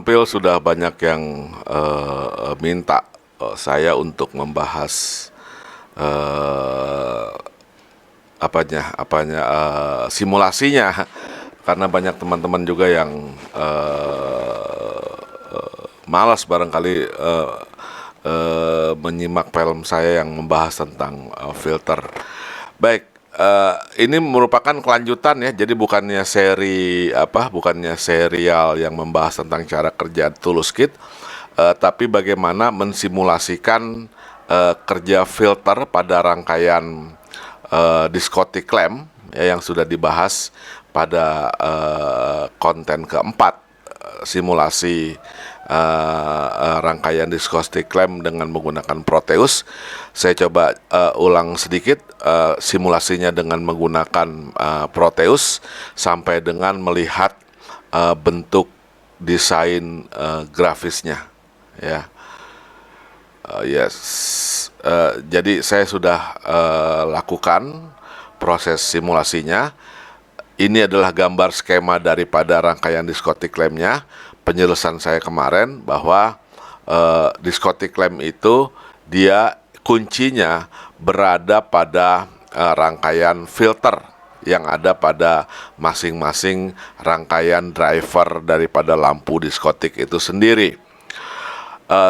tampil sudah banyak yang minta saya untuk membahas eh, simulasinya, karena banyak teman-teman juga yang malas barangkali menyimak film saya yang membahas tentang filter. Baik, ini merupakan kelanjutan ya. Jadi bukannya serial yang membahas tentang cara kerja ToolsKit, tapi bagaimana mensimulasikan kerja filter pada rangkaian diskotik lamp ya, yang sudah dibahas pada konten keempat, simulasi rangkaian diskotik lamp dengan menggunakan Proteus. Saya coba ulang sedikit simulasinya dengan menggunakan Proteus sampai dengan melihat bentuk desain grafisnya ya. Jadi saya sudah lakukan proses simulasinya. Ini adalah gambar skema daripada rangkaian diskotik lamp-nya. Penjelasan saya kemarin bahwa diskotik lamp itu dia kuncinya berada pada rangkaian filter yang ada pada masing-masing rangkaian driver daripada lampu diskotik itu sendiri.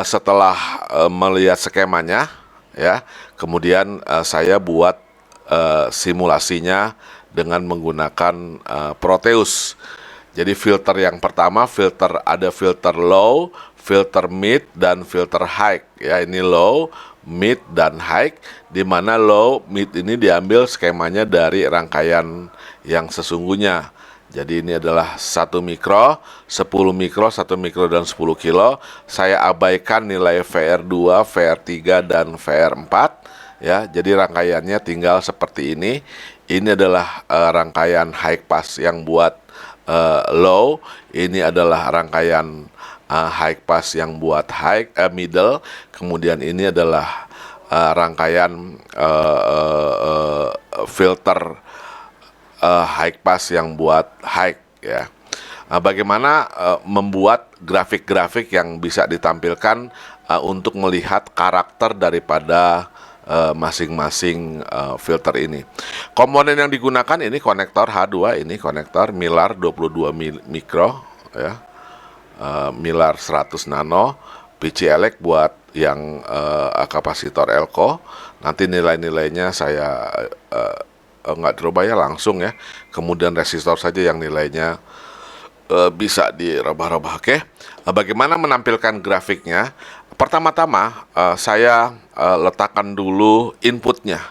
Setelah melihat skemanya ya, kemudian saya buat simulasinya dengan menggunakan Proteus. Jadi filter yang pertama, ada filter low, filter mid, dan filter high ya. Ini low, mid, dan high, di mana low, mid ini diambil skemanya dari rangkaian yang sesungguhnya. Jadi ini adalah 1 mikro, 10 mikro, 1 mikro, dan 10 kilo. Saya abaikan nilai VR2, VR3, dan VR4 ya. Jadi rangkaiannya tinggal seperti ini. Ini adalah rangkaian high pass yang buat low. Ini adalah rangkaian high pass yang buat middle. Kemudian ini adalah rangkaian filter high pass yang buat high ya. Bagaimana membuat grafik-grafik yang bisa ditampilkan untuk melihat karakter daripada masing-masing filter ini. Komponen yang digunakan ini konektor H2, ini konektor Mylar 22 mikro ya, Mylar 100 nano, PCLX buat yang kapasitor Elko. Nanti nilai-nilainya saya nggak dirubah ya, langsung ya. Kemudian resistor saja yang nilainya bisa dirubah-rubah. Oke. Bagaimana menampilkan grafiknya? Pertama-tama saya letakkan dulu inputnya.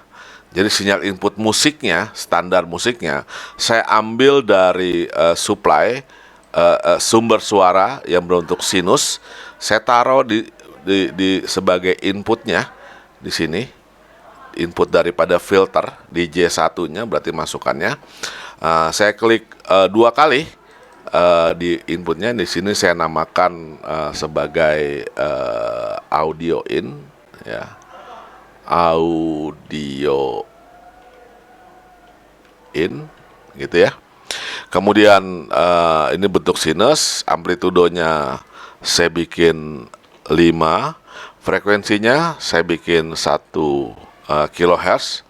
Jadi sinyal input musiknya, standar musiknya, saya ambil dari supply sumber suara yang berbentuk sinus. Saya taruh di sebagai inputnya di sini. Input daripada filter di J1-nya, berarti masukannya. Saya klik 2 kali di inputnya. Di sini saya namakan sebagai audio in ya, audio in gitu ya. Kemudian ini bentuk sinus, amplitudonya saya bikin 5, frekuensinya saya bikin 1 kilohertz.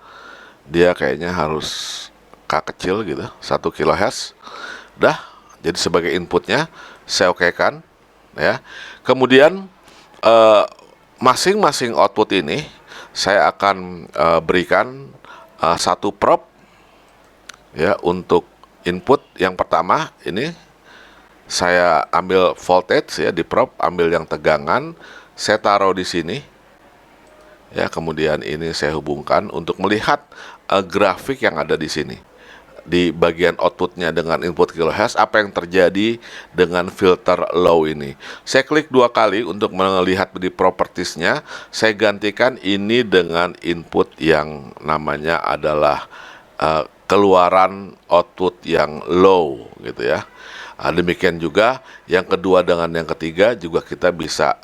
Dia kayaknya harus K kecil gitu, 1 kilohertz. Udah, jadi sebagai inputnya saya okekan ya. Kemudian masing-masing output ini saya akan berikan 1 probe ya. Untuk input yang pertama ini saya ambil voltage ya, di probe ambil yang tegangan, saya taruh di sini ya. Kemudian ini saya hubungkan untuk melihat grafik yang ada di sini. Di bagian outputnya dengan input kilohertz, apa yang terjadi dengan filter low ini. Saya klik 2 kali untuk melihat di propertiesnya. Saya gantikan ini dengan input yang namanya adalah keluaran output yang low gitu ya. Demikian juga yang kedua dengan yang ketiga juga kita bisa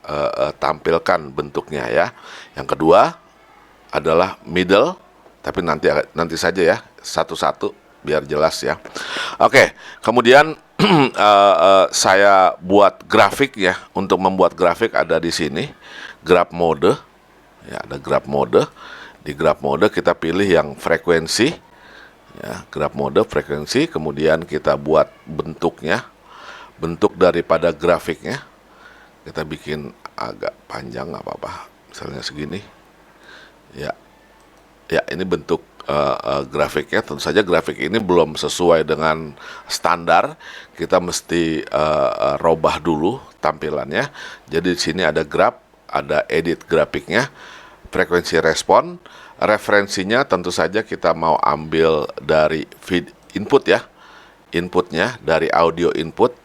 tampilkan bentuknya ya. Yang kedua adalah middle, tapi nanti saja ya, satu-satu biar jelas ya. Oke, kemudian saya buat grafik ya. Untuk membuat grafik ada di sini, graph mode. Ya, ada graph mode. Di graph mode kita pilih yang frekuensi. Ya, graph mode frekuensi, kemudian kita buat bentuknya. Bentuk daripada grafiknya. Kita bikin agak panjang, nggak apa-apa. Misalnya segini. Ya, ya ini bentuk grafiknya. Tentu saja grafik ini belum sesuai dengan standar. Kita mesti robah dulu tampilannya. Jadi di sini ada graph, ada edit grafiknya, frekuensi respon. Referensinya tentu saja kita mau ambil dari feed input ya, inputnya dari audio input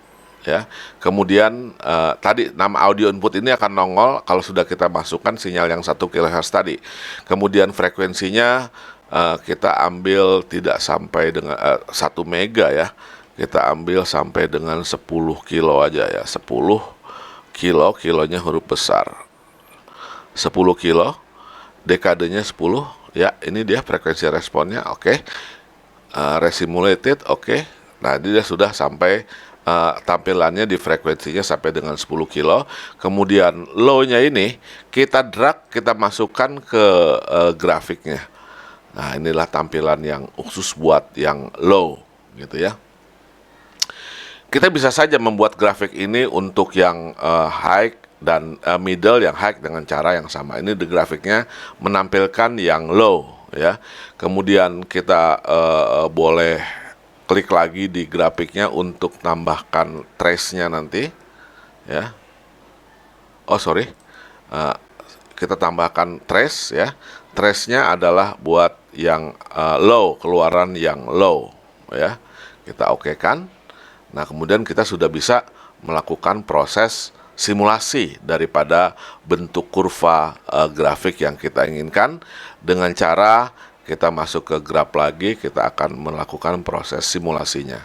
ya. Kemudian tadi nama audio input ini akan nongol kalau sudah kita masukkan sinyal yang 1 kHz tadi. Kemudian frekuensinya kita ambil tidak sampai dengan 1 mega ya. Kita ambil sampai dengan 10 kilo aja ya. 10 kilo, kilonya huruf besar. 10 kilo, dekadenya 10 ya. Ini dia frekuensi responnya, oke. Resimulated, oke. Nah ini dia sudah sampai tampilannya di frekuensinya sampai dengan 10 kilo. Kemudian low-nya ini kita drag, kita masukkan ke grafiknya. Nah inilah tampilan yang khusus buat yang low gitu ya. Kita bisa saja membuat grafik ini untuk yang high dan middle, yang high dengan cara yang sama. Ini di grafiknya menampilkan yang low ya. Kemudian kita boleh klik lagi di grafiknya untuk tambahkan trace-nya nanti ya. Oh sorry, kita tambahkan trace ya. Trace-nya adalah buat yang low, keluaran yang low ya. Kita oke-kan. Nah kemudian kita sudah bisa melakukan proses simulasi daripada bentuk kurva grafik yang kita inginkan. Dengan cara kita masuk ke graph lagi, kita akan melakukan proses simulasinya.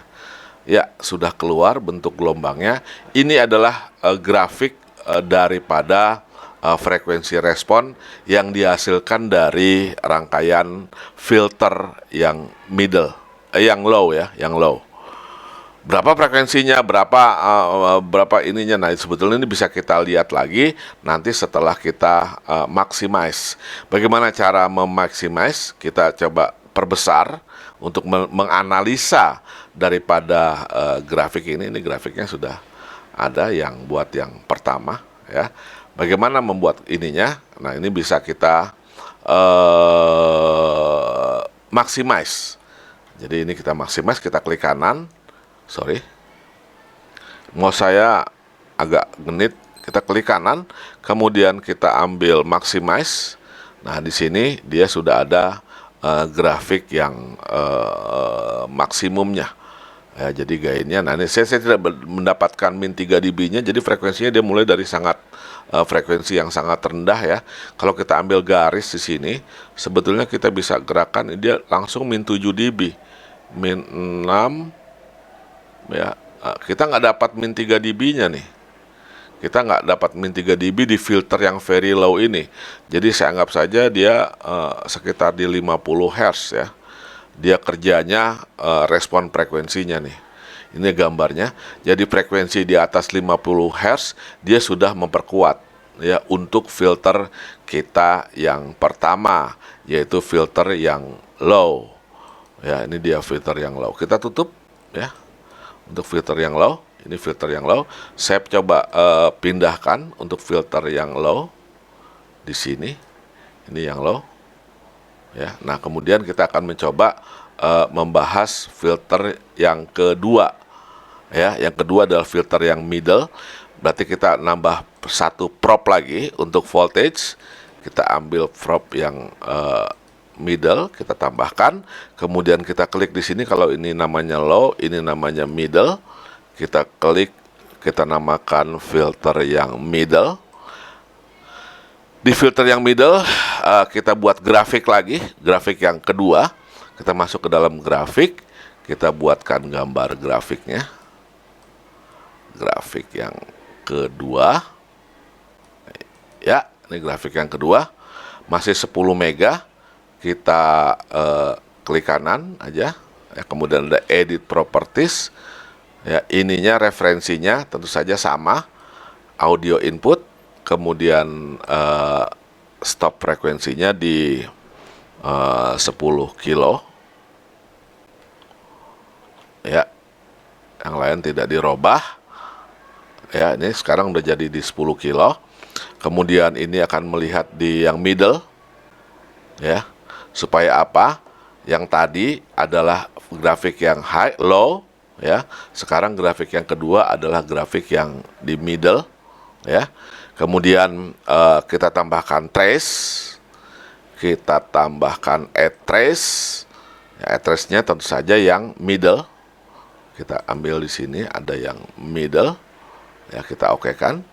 Ya, sudah keluar bentuk gelombangnya. Ini adalah grafik daripada frekuensi respon yang dihasilkan dari rangkaian filter yang middle, yang low ya, yang low. Berapa frekuensinya, berapa ininya. Nah sebetulnya ini bisa kita lihat lagi nanti setelah kita maximize. Bagaimana cara memaximize? Kita coba perbesar untuk menganalisa daripada grafik ini. Ini grafiknya sudah ada yang buat yang pertama ya. Bagaimana membuat ininya? Nah ini bisa kita maximize. Jadi ini kita maximize, kita klik kanan. Sorry, mau saya agak genit. Kita klik kanan, kemudian kita ambil maximize. Nah di sini dia sudah ada grafik yang maksimumnya. Ya, jadi gainnya. Nah ini saya tidak mendapatkan min 3 dB-nya. Jadi frekuensinya dia mulai dari sangat frekuensi yang sangat rendah ya. Kalau kita ambil garis di sini, sebetulnya kita bisa gerakan dia langsung min 7 dB, min 6. Ya, kita nggak dapat min 3 dB-nya nih. Kita nggak dapat min 3 dB di filter yang very low ini. Jadi saya anggap saja dia sekitar di 50 Hz ya. Dia kerjanya respon frekuensinya nih. Ini gambarnya. Jadi frekuensi di atas 50 Hz dia sudah memperkuat ya untuk filter kita yang pertama, yaitu filter yang low. Ya, ini dia filter yang low. Kita tutup ya. Untuk filter yang low, ini filter yang low. Saya coba pindahkan untuk filter yang low di sini. Ini yang low. Ya, nah kemudian kita akan mencoba membahas filter yang kedua. Ya, yang kedua adalah filter yang middle. Berarti kita nambah satu prop lagi untuk voltage. Kita ambil prop yang middle, kita tambahkan, kemudian kita klik di sini. Kalau ini namanya low, ini namanya middle, kita klik, kita namakan filter yang middle. Di filter yang middle kita buat grafik lagi, grafik yang kedua. Kita masuk ke dalam grafik, kita buatkan gambar grafiknya. Grafik yang kedua ya, ini grafik yang kedua, masih 10 mega. Kita klik kanan aja ya, kemudian ada edit properties Ya, ininya referensinya tentu saja sama, audio input, kemudian stop frekuensinya di 10 kilo. Ya, yang lain tidak dirubah. Ya, ini sekarang udah jadi di 10 kilo. Kemudian ini akan melihat di yang middle. Ya, supaya apa? Yang tadi adalah grafik yang high, low, ya. Sekarang grafik yang kedua adalah grafik yang di middle, ya. Kemudian kita tambahkan trace, kita tambahkan add trace. Ya, add trace-nya tentu saja yang middle. Kita ambil di sini ada yang middle, ya, kita oke-kan.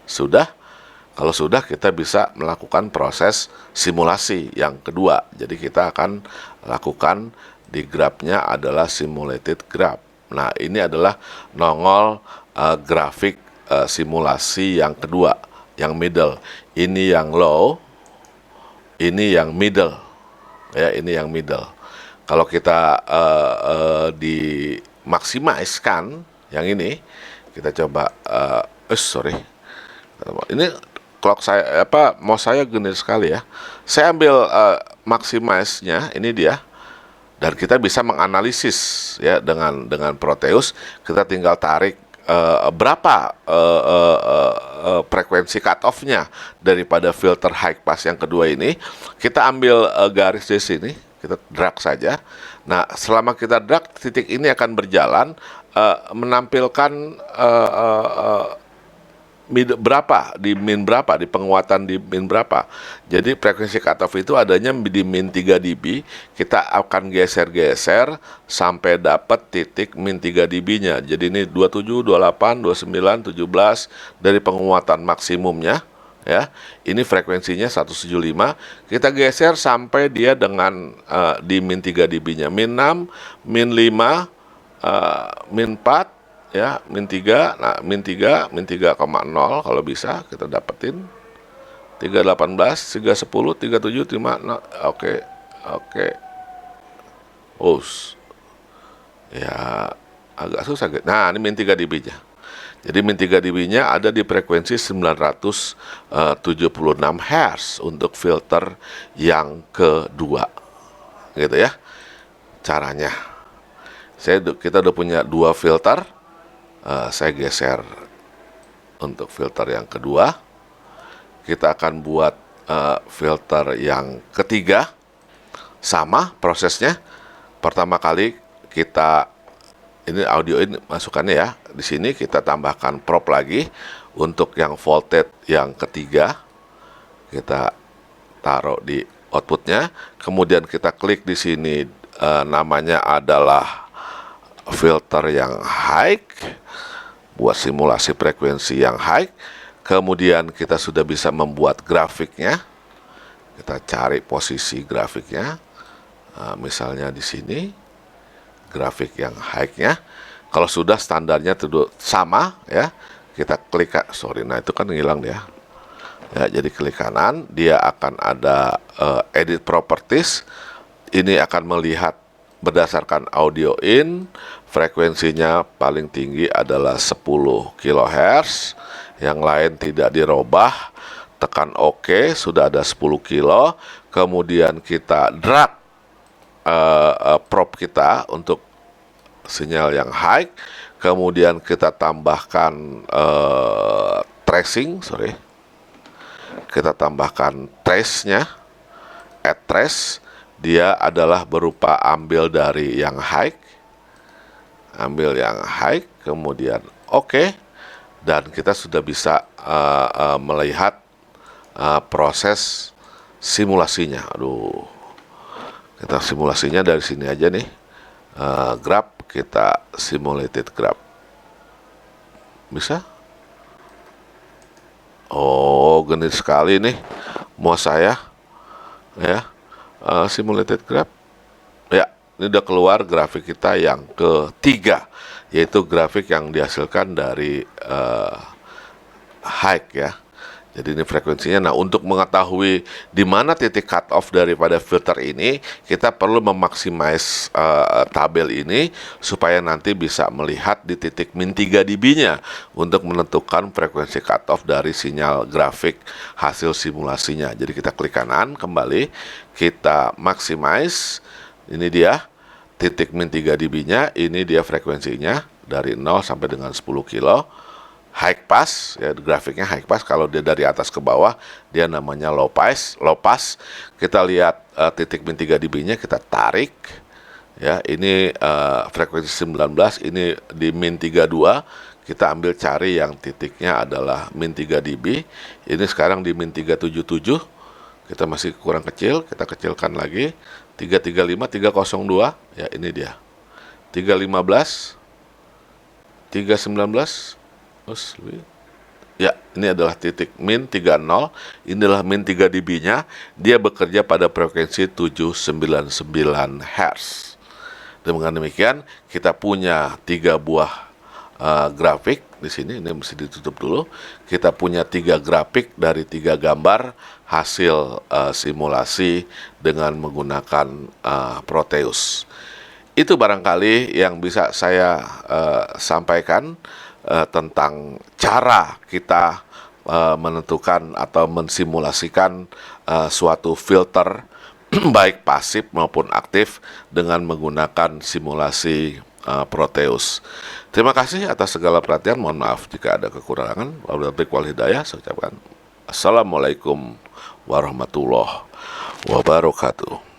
Sudah. Kalau sudah, kita bisa melakukan proses simulasi yang kedua. Jadi kita akan lakukan di grafnya adalah simulated graph. Nah, ini adalah nongol grafik simulasi yang kedua, yang middle. Ini yang low, ini yang middle. Ya, ini yang middle. Kalau kita dimaksimalkan yang ini, kita coba sorry. Ini clock saya mouse saya gede sekali ya. Saya ambil maximize-nya, ini dia. Dan kita bisa menganalisis ya dengan Proteus. Kita tinggal tarik berapa frekuensi cutoff-nya daripada filter high pass yang kedua ini. Kita ambil garis di sini, kita drag saja. Nah, selama kita drag, titik ini akan berjalan menampilkan berapa, di min berapa, di penguatan di min berapa. Jadi frekuensi cutoff itu adanya di min 3 dB. Kita akan geser-geser sampai dapat titik min 3 dB-nya. Jadi ini 27, 28, 29, 17 dari penguatan maksimumnya, ya. Ini frekuensinya 175. Kita geser sampai dia dengan di min 3 dB-nya. Min 6, min 5, min 4, ya, min 3, nah min 3, min 3,0 kalau bisa kita dapetin 318, 310, 37, 5, nah, oke. Ya, agak susah gitu. Nah, ini min 3 dB-nya. Jadi min 3 dB-nya ada di frekuensi 976 Hz untuk filter yang kedua. Gitu ya. Caranya. Kita udah punya 2 filter. Saya geser untuk filter yang kedua. Kita akan buat filter yang ketiga. Sama prosesnya. Pertama kali kita ini audio ini masukannya ya. Di sini kita tambahkan prop lagi untuk yang voltage yang ketiga. Kita taruh di outputnya. Kemudian kita klik di sini, namanya adalah filter yang high, buat simulasi frekuensi yang high. Kemudian kita sudah bisa membuat grafiknya. Kita cari posisi grafiknya, misalnya di sini grafik yang high-nya. Kalau sudah standarnya sama ya, kita klik, nah itu kan hilang dia ya. Jadi klik kanan, dia akan ada edit properties. Ini akan melihat berdasarkan audio in, frekuensinya paling tinggi adalah 10 kHz, yang lain tidak dirubah. Tekan OK, sudah ada 10 kilo. Kemudian kita drag prop kita untuk sinyal yang high. Kemudian kita tambahkan tracing, kita tambahkan trace-nya, add trace. Dia adalah berupa ambil dari yang high, kemudian OK, dan kita sudah bisa melihat proses simulasinya. Kita simulasinya dari sini aja nih. Graph, kita simulated graph. Bisa? Oh, genit sekali nih mouse saya ya. Simulated graph ya, ini udah keluar grafik kita yang ketiga, yaitu grafik yang dihasilkan dari high ya. Jadi ini frekuensinya. Nah, untuk mengetahui di mana titik cut off daripada filter ini, kita perlu memaksimais tabel ini supaya nanti bisa melihat di titik min 3 dB-nya untuk menentukan frekuensi cut off dari sinyal grafik hasil simulasinya. Jadi kita klik kanan kembali, kita maximize. Ini dia titik min 3 dB-nya, ini dia frekuensinya dari 0 sampai dengan 10 kilo. High pass, ya grafiknya high pass. Kalau dia dari atas ke bawah, dia namanya low pass. Kita lihat titik min 3 dB-nya, kita tarik. Ya, ini frekuensi 19, ini di min 32. Kita ambil cari yang titiknya adalah min 3 dB. Ini sekarang di min 377. Kita masih kurang kecil, kita kecilkan lagi. 335, 302, ya ini dia. 315, 319. Ya, ini adalah titik min 30, inilah min 3 dB-nya, dia bekerja pada frekuensi 799 Hz. Dengan demikian, kita punya 3 buah grafik di sini, ini mesti ditutup dulu. Kita punya 3 grafik dari 3 gambar hasil simulasi dengan menggunakan Proteus. Itu barangkali yang bisa saya sampaikan tentang cara kita menentukan atau mensimulasikan suatu filter baik pasif maupun aktif dengan menggunakan simulasi Proteus. Terima kasih atas segala perhatian. Mohon maaf jika ada kekurangan. Wabillahi wal hidayah. Saya ucapkan assalamualaikum warahmatullahi wabarakatuh.